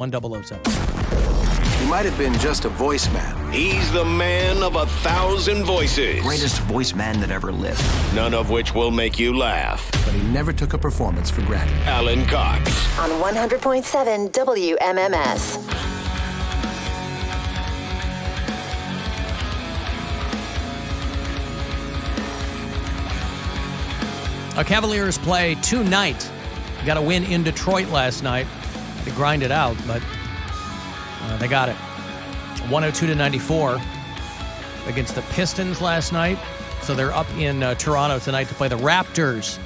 1007. He might have been just a voice man. He's the man of 1,000 voices. Greatest voice man that ever lived. None of which will make you laugh. But he never took a performance for granted. Alan Cox. On 100.7 WMMS. Cavaliers play tonight. Got a win in Detroit last night. They grind it out, but they got it. 102-94 against the Pistons last night. So they're up in Toronto tonight to play the Raptors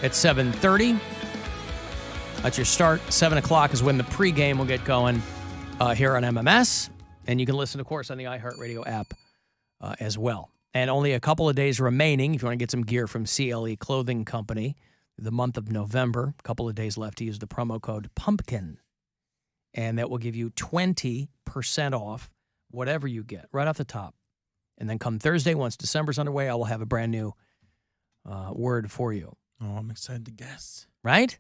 at 7:30. That's your start. 7 o'clock is when the pregame will get going here on MMS. And you can listen, of course, on the iHeartRadio app as well. And only a couple of days remaining if you want to get some gear from CLE Clothing Company. The month of November, a couple of days left to use the promo code PUMPKIN. And that will give you 20% off whatever you get right off the top. And then come Thursday, once December's underway, I will have a brand new word for you. Oh, I'm excited to guess. Right?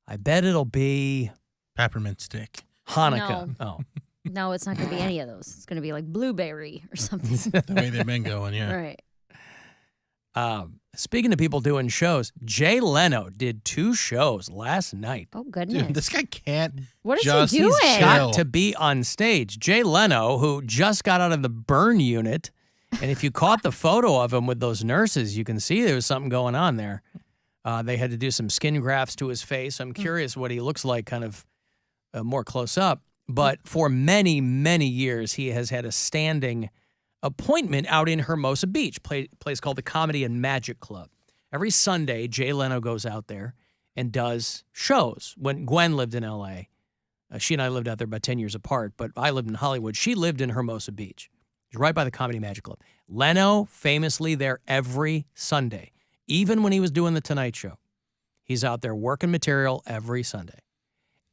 I bet it'll be Peppermint stick. Hanukkah. No. Oh. No, it's not going to be any of those. It's going to be like blueberry or something. The way they've been going, yeah. Right. Speaking of people doing shows, Jay Leno did 2 shows last night. Oh, goodness. Dude, this guy can't. What is just he doing? chill. Got to be on stage. Jay Leno, who just got out of the burn unit, and if you caught the photo of him with those nurses, you can see there was something going on there. They had to do some skin grafts to his face. I'm curious what he looks like kind of more close up. But for many, many years, he has had a standing appointment out in Hermosa Beach, place called the Comedy and Magic Club. Every Sunday, Jay Leno goes out there and does shows. When Gwen lived in L.A., she and I lived out there about 10 years apart, but I lived in Hollywood. She lived in Hermosa Beach. It's right by the Comedy and Magic Club. Leno, famously there every Sunday. Even when he was doing The Tonight Show, he's out there working material every Sunday.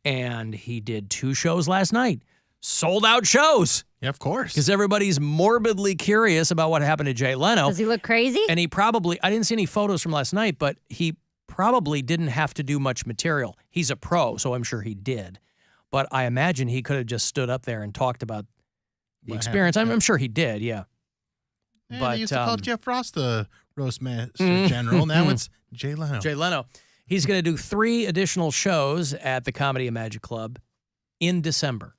And he did 2 shows last night. Sold out shows. Yeah, of course. Because everybody's morbidly curious about what happened to Jay Leno. Does he look crazy? And he probably, I didn't see any photos from last night, but he probably didn't have to do much material. He's a pro, so I'm sure he did. But I imagine he could have just stood up there and talked about the experience. I'm sure he did, yeah. Yeah, But they used to call Jeff Ross the roast master general. Now it's Jay Leno. Jay Leno. He's going to do 3 additional shows at the Comedy and Magic Club in December.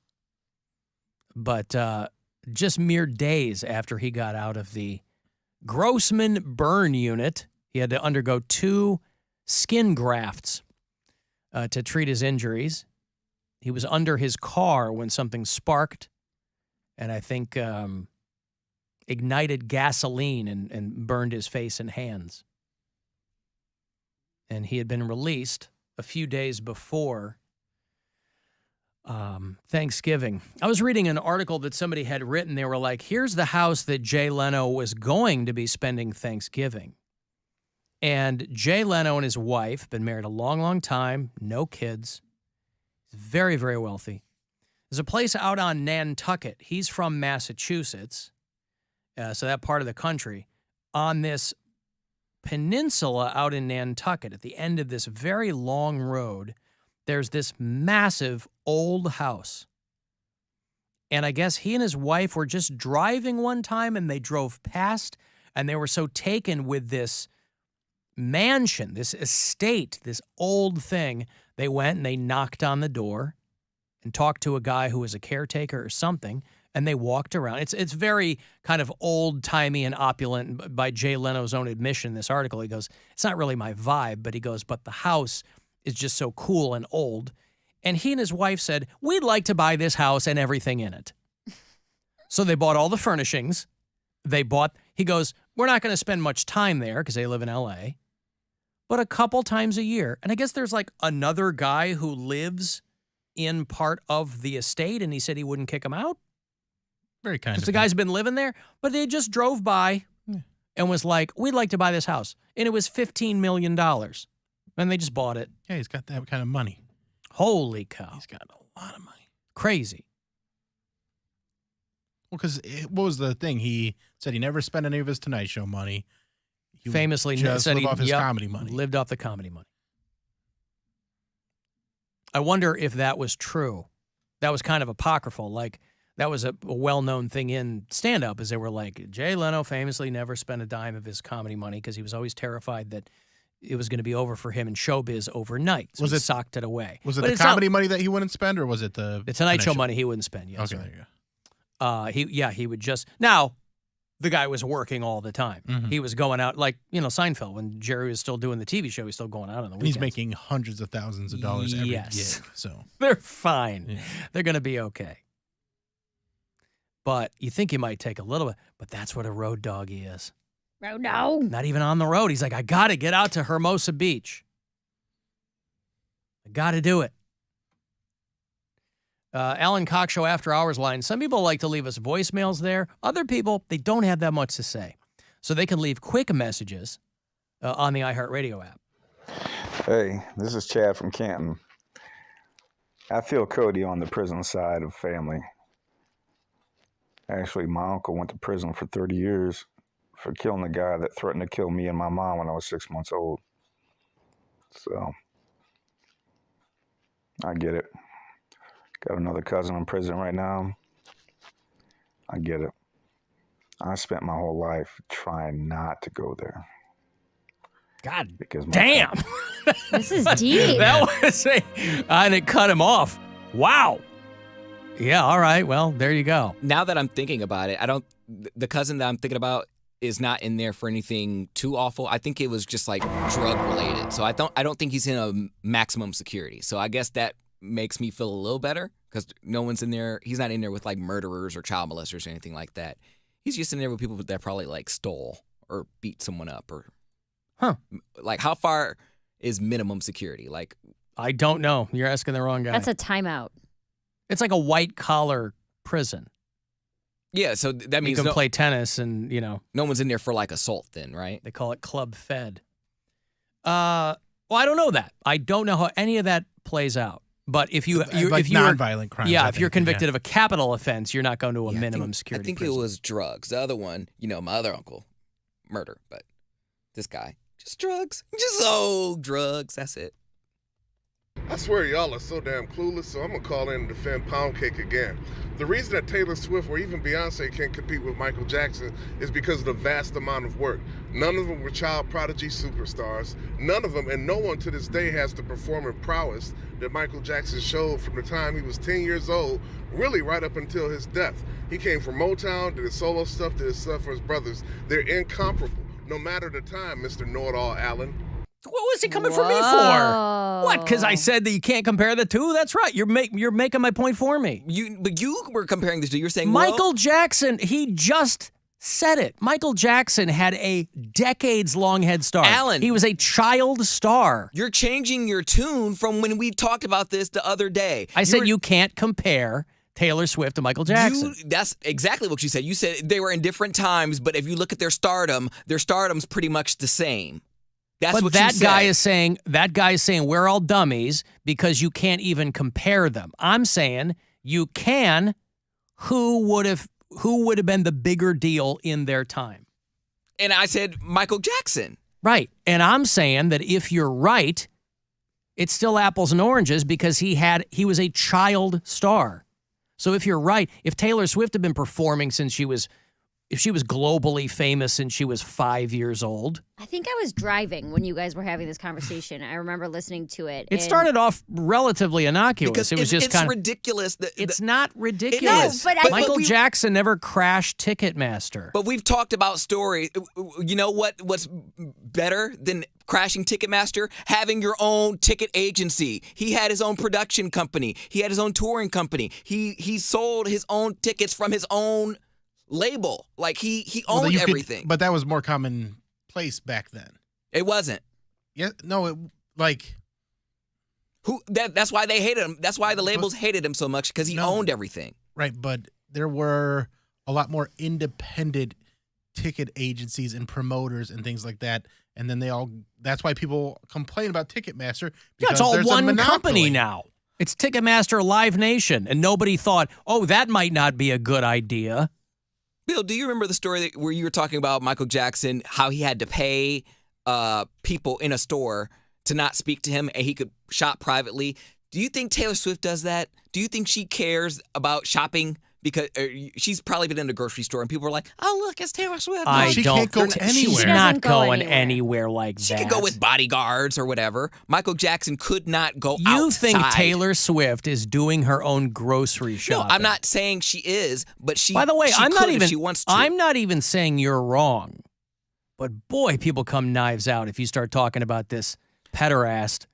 But just mere days after he got out of the Grossman burn unit, he had to undergo 2 skin grafts to treat his injuries. He was under his car when something sparked and I think ignited gasoline and burned his face and hands. And he had been released a few days before Thanksgiving. I was reading an article that somebody had written. They were like, here's the house that Jay Leno was going to be spending Thanksgiving. And Jay Leno and his wife, been married a long, long time, no kids, very, very wealthy. There's a place out on Nantucket. He's from Massachusetts, so that part of the country, on this peninsula out in Nantucket, at the end of this very long road, there's this massive old house. And I guess he and his wife were just driving one time and they drove past and they were so taken with this mansion, this estate, this old thing. They went and they knocked on the door and talked to a guy who was a caretaker or something. And they walked around. It's very kind of old-timey and opulent. By Jay Leno's own admission in this article, he goes, it's not really my vibe, but he goes, but the house is just so cool and old. And he and his wife said, we'd like to buy this house and everything in it. So they bought all the furnishings. He goes, we're not going to spend much time there because they live in L.A., but a couple times a year. And I guess there's like another guy who lives in part of the estate, and he said he wouldn't kick him out. Very kind of Because the guy's been living there, but they just drove by and was like, we'd like to buy this house. And it was $15 million. And they just bought it. Yeah, he's got that kind of money. Holy cow. He's got a lot of money. Crazy. Well, because what was the thing? He said he never spent any of his Tonight Show money. He Famously just said lived off his comedy money. Lived off the comedy money. I wonder if that was true. That was kind of apocryphal. Like, that was a well-known thing in stand-up, is they were like, Jay Leno famously never spent a dime of his comedy money because he was always terrified that it was going to be over for him in showbiz overnight. So he socked it away. Was it the comedy money that he wouldn't spend, or was it the Tonight Show money he wouldn't spend? Yes, okay, there you he go. he would just now. The guy was working all the time. Mm-hmm. He was going out like Seinfeld when Jerry was still doing the TV show. He's still going out on the weekends. He's making hundreds of thousands of dollars every gig, so they're fine. Yeah. They're going to be okay. But you think he might take a little bit. But that's what a road dog he is. Oh, no. Not even on the road. He's like, I got to get out to Hermosa Beach. I got to do it. Alan Cox Show After Hours line. Some people like to leave us voicemails there. Other people, they don't have that much to say. So they can leave quick messages on the iHeartRadio app. Hey, this is Chad from Canton. I feel Cody on the prison side of family. Actually, my uncle went to prison for 30 years for killing the guy that threatened to kill me and my mom when I was 6 months old. So, I get it. Got another cousin in prison right now. I get it. I spent my whole life trying not to go there. God because damn. This is deep. That was and it cut him off. Wow. Yeah, all right. Well, there you go. Now that I'm thinking about it, the cousin that I'm thinking about is not in there for anything too awful. I think it was just like drug related. So I don't think he's in a maximum security. So I guess that makes me feel a little better because no one's in there. He's not in there with like murderers or child molesters or anything like that. He's just in there with people that probably like stole or beat someone up or like how far is minimum security? Like I don't know. You're asking the wrong guy. That's a timeout. It's like a white collar prison. Yeah, so that means you can play tennis and, no one's in there for like assault then, right? They call it club fed. Well, I don't know that. I don't know how any of that plays out. But if you if you're nonviolent crimes, if you're convicted of a capital offense, you're not going to a minimum security. I think prison. it was drugs. The other one, my other uncle, murder, but this guy just drugs, drugs. That's it. I swear y'all are so damn clueless, so I'm gonna call in and defend Poundcake again. The reason that Taylor Swift or even Beyonce can't compete with Michael Jackson is because of the vast amount of work. None of them were child prodigy superstars. None of them, and no one to this day has the performance prowess that Michael Jackson showed from the time he was 10 years old, really right up until his death. He came from Motown, did his solo stuff, did his stuff for his brothers. They're incomparable, no matter the time, Mr. Know-It-All Allen. What was he coming for me for? What? Because I said that you can't compare the two? That's right. You're making my point for me. But you were comparing the two. You're saying Michael Jackson. He just said it. Michael Jackson had a decades-long head start. Alan, he was a child star. You're changing your tune from when we talked about this the other day. I said you can't compare Taylor Swift to Michael Jackson. That's exactly what you said. You said they were in different times, but if you look at their stardom's pretty much the same. That's what that you guy said. that guy is saying we're all dummies because you can't even compare them. I'm saying you can. Who would have been the bigger deal in their time? And I said Michael Jackson. Right. And I'm saying that if you're right, it's still apples and oranges because he was a child star. So if you're right, if Taylor Swift had been performing if she was globally famous since she was 5 years old. I think I was driving when you guys were having this conversation. I remember listening to it. It started off relatively innocuous. Because it was just kind of ridiculous. It's not ridiculous. No, but Michael Jackson never crashed Ticketmaster. But we've talked about stories. You know what's better than crashing Ticketmaster? Having your own ticket agency. He had his own production company. He had his own touring company. He sold his own tickets from his own label. Like he owned everything. But that was more commonplace back then. It wasn't. Yeah, no, that's why they hated him. That's why the labels hated him so much because he owned everything. Right, but there were a lot more independent ticket agencies and promoters and things like that. And then that's why people complain about Ticketmaster. Yeah, it's all one company now. It's Ticketmaster Live Nation. And nobody thought, that might not be a good idea. Bill, do you remember the story where you were talking about Michael Jackson, how he had to pay people in a store to not speak to him and he could shop privately Do you think Taylor Swift does that? Do you think she cares about shopping? Because she's probably been in the grocery store and people are like, "Oh, look, it's Taylor Swift." She can't go anywhere. She's She not doesn't go going anywhere. anywhere like She that. could go with bodyguards or whatever. Michael Jackson could not go outside. You think Taylor Swift is doing her own grocery No, shopping? I'm not saying she is, but she. By the way, she I'm could not if even. She wants to. I'm not even saying you're wrong, but boy, people come knives out if you start talking about this pederast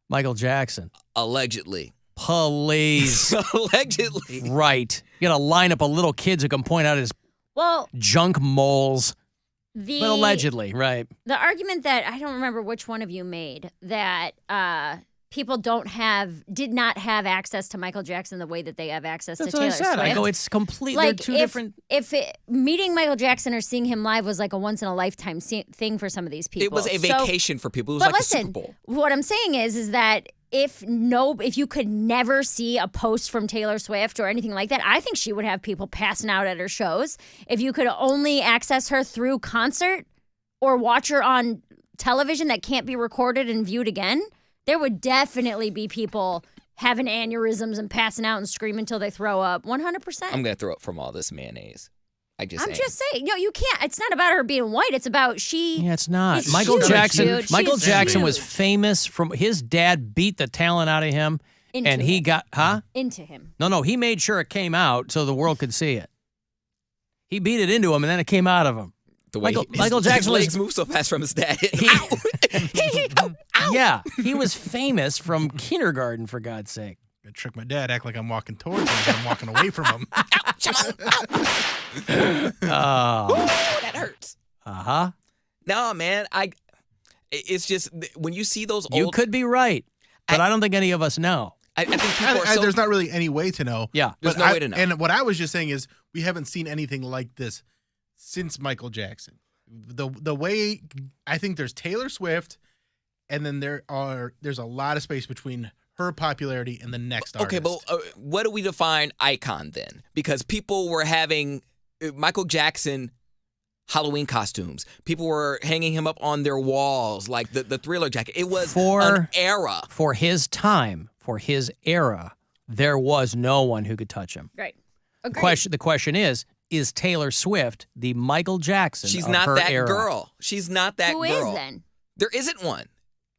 Michael Jackson. Allegedly. Please. Allegedly. Right. You got to line up a little kids who can point out his Well, junk moles. But the allegedly, right. the argument that I don't remember which one of you made that people did not have access to Michael Jackson the way that they have access That's to what I Taylor said. Swift. I go, it's completely Like two if, different. if meeting Michael Jackson or seeing him live was like a once in a lifetime thing for some of these people. It was a So- vacation for people. It was but like listen, the Super Bowl. what I'm saying is that if you could never see a post from Taylor Swift or anything like that, I think she would have people passing out at her shows. If you could only access her through concert or watch her on television that can't be recorded and viewed again, there would definitely be people having aneurysms and passing out and screaming until they throw up. 100%. I'm going to throw up from all this mayonnaise. I'm just saying. No, you can't. It's not about her being white. It's about Yeah, it's not. It's Michael huge, Jackson. dude. Michael She's Jackson was huge. famous from his dad beat the talent out of him, and he got into him. No, he made sure it came out so the world could see it. He beat it into him, and then it came out of him. The way Michael Jackson his legs was move so fast from his dad. yeah, he was famous from kindergarten, for God's sake. I trick my dad, act like I'm walking towards him, but I'm walking away from him. That hurts. Uh-huh. No, man. It's just when you see those old. You could be right, but I don't think any of us know. I think people are so. There's not really any way to know. Yeah. There's But no way to know. And what I was just saying is we haven't seen anything like this since Michael Jackson. The way I think there's Taylor Swift, and then there's a lot of space between her popularity and the next artist. Okay, but what do we define icon then? Because people were having Michael Jackson Halloween costumes. People were hanging him up on their walls, like the Thriller jacket. It was an era. For his time, for his era, there was no one who could touch him. Right. Agreed. The question is Taylor Swift the Michael Jackson She's of not her that era? girl. She's not that Who girl. is then? There isn't one.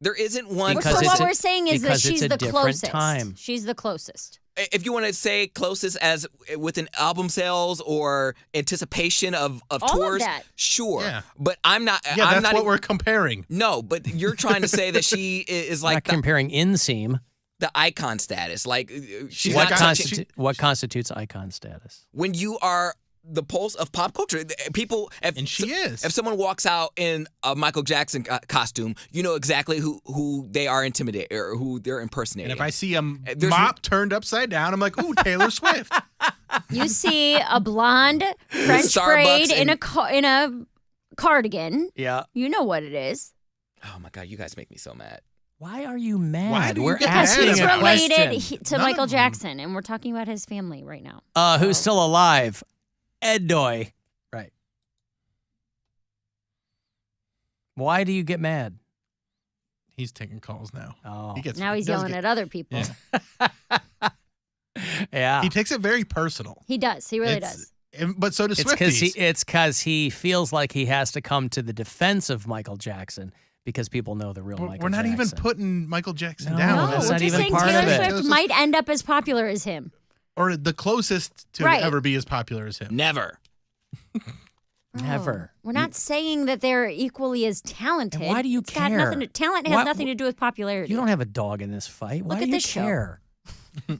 There isn't one. Because so it's what a- we're saying is that because she's it's a the different closest. time. She's the closest. If you want to say closest as within album sales or anticipation of All of tours, that. sure. Yeah. But I'm not. Yeah, I'm that's not what we're comparing. No, but you're trying to say that she is Not like comparing inseam. the icon status. Like she's What, not touching. what constitutes icon status? When you are the pulse of pop culture, people. And she is. If someone walks out in a Michael Jackson costume, you know exactly who they are intimidating or who they're impersonating. And if I see a There's- mop turned upside down, I'm like, ooh, Taylor Swift. You see a blonde French Starbucks braid in a cardigan. Yeah. You know what it is. Oh my God, you guys make me so mad. Why are you mad? Why do you We're get Because asking he's a related question. to None Michael of them. Jackson, and we're talking about his family right now. Who's still alive? Ed Doy. Right. Why do you get mad? He's taking calls now. Oh. He gets. Now he's he does yelling get- at other people. Yeah. Yeah. He takes it very personal. He does. He really It's- does. But so does It's because Swifties. he feels like he has to come to the defense of Michael Jackson because people know the real We're Michael not even Jackson. putting Michael Jackson No, down. No, that's we're not just even saying part of Taylor it. Swift might end up as popular as him. Or the closest to Right. ever be as popular as him. Never. Never. We're not saying that they're equally as talented. And why do you It's got care? nothing talent has Why- nothing to do with popularity. You don't have a dog in this fight. Why Look do at you this show. care?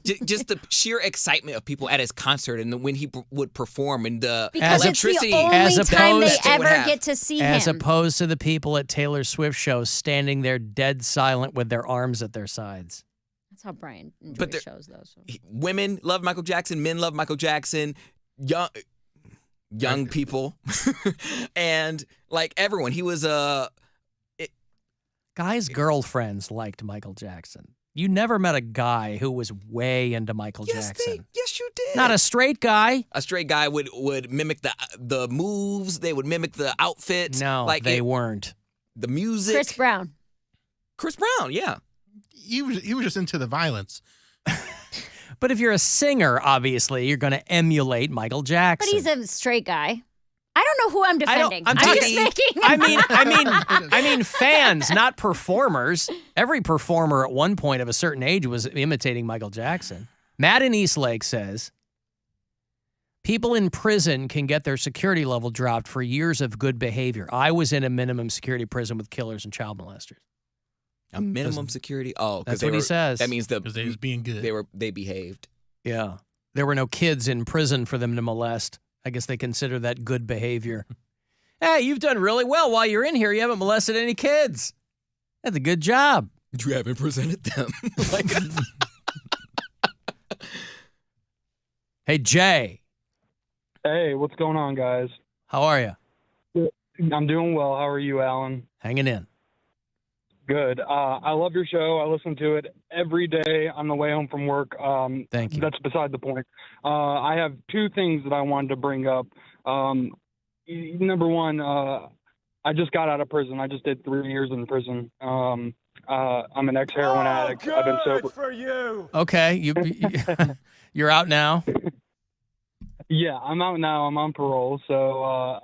Just the sheer excitement of people at his concert and when he would perform and the because it's the electricity. only as time they opposed to- ever have. get to see As him. opposed to the people at Taylor Swift shows standing there dead silent with their arms at their sides. That's how Brian But enjoys they're- shows, though. So. Women love Michael Jackson. Men love Michael Jackson. Young people, and like everyone, he was Guys' girlfriends liked Michael Jackson. You never met a guy who was way into Michael Jackson. Yes, you did. Not a straight guy. A straight guy would mimic the moves. They would mimic the outfits. No, like they weren't. the music. Chris Brown. Chris Brown, yeah. He was just into the violence. But if you're a singer, obviously, you're going to emulate Michael Jackson. But he's a straight guy. I don't know who I'm defending. I'm just making. I mean, fans, not performers. Every performer at one point of a certain age was imitating Michael Jackson. Matt in Eastlake says, people in prison can get their security level dropped for years of good behavior. I was in a minimum security prison with killers and child molesters. A minimum security? Oh, that's what he says. That means because they was being good. They behaved. Yeah, there were no kids in prison for them to molest. I guess they consider that good behavior. Hey, you've done really well while you're in here. You haven't molested any kids. That's a good job. You haven't presented them. Hey, Jay. Hey, what's going on, guys? How are you? I'm doing well. How are you, Alan? Hanging in. Good. I love your show. I listen to it every day on the way home from work. Thank you. That's beside the point. I have two things that I wanted to bring up. Number one, I just got out of prison. I just did 3 years in prison. I'm an ex-heroin addict. I've been sober. For you. Okay, you're out now. Yeah, I'm out now. I'm on parole. So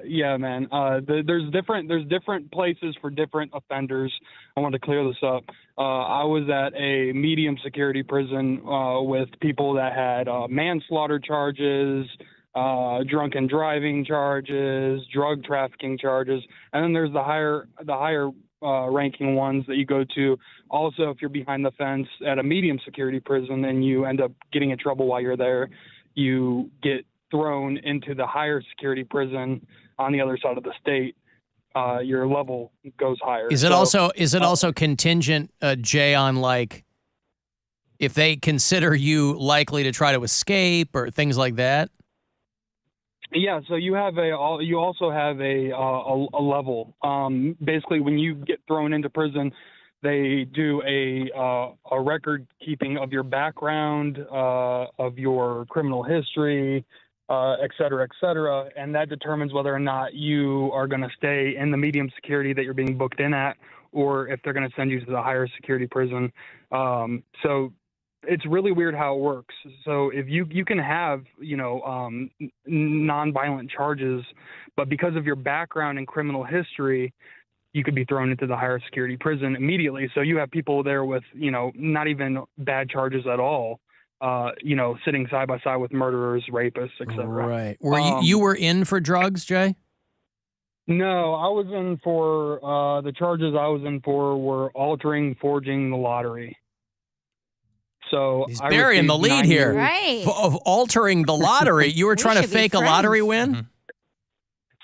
yeah, man. There's different places for different offenders. I want to clear this up. I was at a medium security prison with people that had manslaughter charges, drunken driving charges, drug trafficking charges, and then there's the higher ranking ones that you go to. Also, if you're behind the fence at a medium security prison and you end up getting in trouble while you're there, you get thrown into the higher security prison on the other side of the state. Your level goes higher. Is it also contingent, Jay, on like if they consider you likely to try to escape or things like that? Yeah, so you also have a level. Basically, when you get thrown into prison, they do a record keeping of your background, of your criminal history, et cetera, and that determines whether or not you are going to stay in the medium security that you're being booked in at, or if they're going to send you to the higher security prison. So it's really weird how it works. So if you can have nonviolent charges, but because of your background and criminal history, you could be thrown into the higher security prison immediately. So you have people there with, not even bad charges at all, sitting side by side with murderers, rapists, etc. Right. You were in for drugs, Jay? No, I was in for, the charges I was in for were forging the lottery. So he's burying the lead here. Right. Of altering the lottery. You were trying to fake a lottery win? Mm-hmm.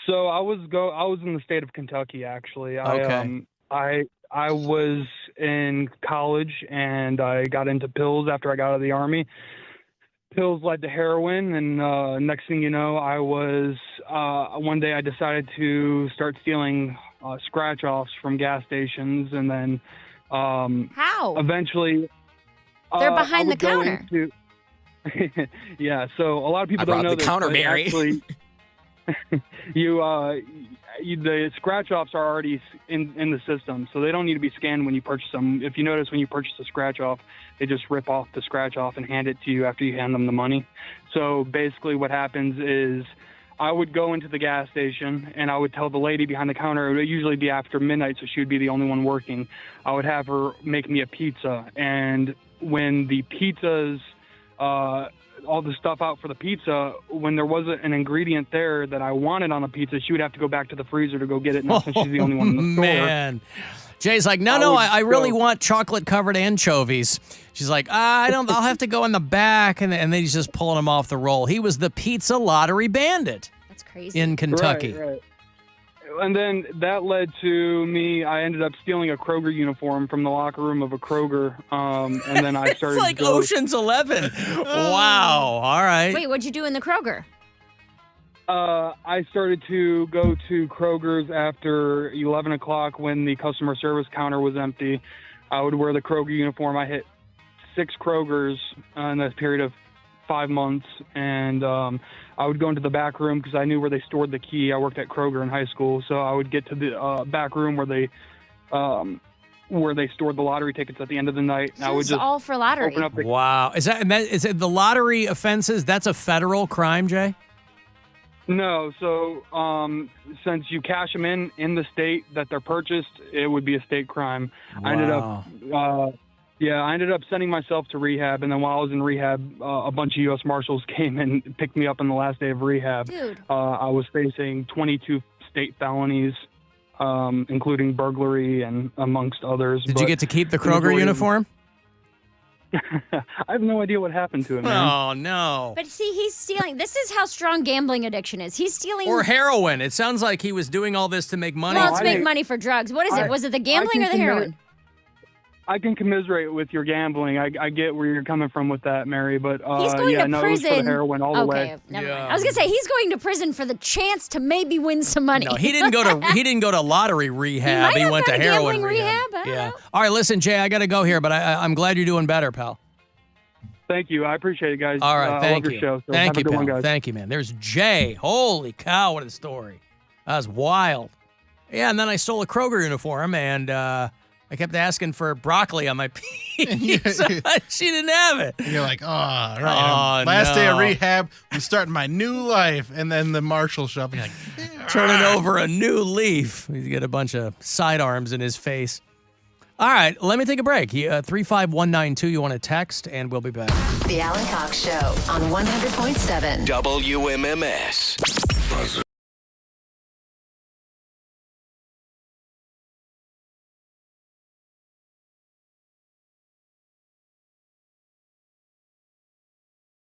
So I was in the state of Kentucky, actually. Okay. I was in college and I got into pills after I got out of the Army. Pills led to heroin, and next thing you know, I was one day I decided to start stealing scratch-offs from gas stations, and then how? Eventually, they're behind the counter. Yeah, so a lot of people don't know the counter, Mary. Actually, the scratch-offs are already in the system, so they don't need to be scanned when you purchase them. If you notice, when you purchase a scratch-off, they just rip off the scratch-off and hand it to you after you hand them the money. So basically what happens is I would go into the gas station and I would tell the lady behind the counter, it would usually be after midnight, so she would be the only one working. I would have her make me a pizza, and when the pizzas, all the stuff out for the pizza, when there wasn't an ingredient there that I wanted on the pizza, she would have to go back to the freezer to go get it. Now, since she's the only one in the store. Man. Jay's like, I really want chocolate-covered anchovies. She's like, I'll have to go in the back. And then he's just pulling them off the roll. He was the pizza lottery bandit. That's crazy. In Kentucky. Right. And then that led to me, I ended up stealing a Kroger uniform from the locker room of a Kroger. And then I started It's like Ocean's 11. Wow. All right. Wait, what'd you do in the Kroger? I started to go to Kroger's after 11 o'clock when the customer service counter was empty. I would wear the Kroger uniform. I hit 6 Krogers in a period of 5 months, and I would go into the back room because I knew where they stored the key. I worked at Kroger in high school, so I would get to the back room where they where they stored the lottery tickets at the end of the night. And I So would it's just all for lottery. open up the Wow. Is it the lottery offenses? That's a federal crime, Jay? No, so since you cash them in the state that they're purchased, it would be a state crime. I ended up sending myself to rehab, and then while I was in rehab, a bunch of U.S. Marshals came and picked me up on the last day of rehab. Dude. I was facing 22 state felonies, including burglary and amongst others. Did you get to keep the Kroger uniform? I have no idea what happened to him, man. Oh, no. But see, he's stealing. This is how strong gambling addiction is. He's stealing. Or heroin. It sounds like he was doing all this to make money. Well, to make money for drugs. What is it? Was it the gambling or the heroin? I can commiserate with your gambling. I get where you're coming from with that, Mary, but He's going to it was prison. for the heroin all the way. Never mind. I was gonna say he's going to prison for the chance to maybe win some money. No, he didn't go to lottery rehab. He went to heroin gambling rehab. I don't Yeah. know. All right, listen, Jay, I got to go here, but I'm glad you're doing better, pal. Thank you. I appreciate it, guys. All right, I thank love you. your show. So Thank have you, a good pal. one, guys. Thank you, man. There's Jay. Holy cow, what a story. That was wild. Yeah, and then I stole a Kroger uniform, and I kept asking for broccoli on my pizza. She didn't have it. And you're like, oh, right. Oh, Last day of no. rehab, I'm starting my new life. And then the marshal show up and you're like, Turning over a new leaf. He's got a bunch of sidearms in his face. All right, let me take a break. 35192, you want to text, and we'll be back. The Alan Cox Show on 100.7 WMMS.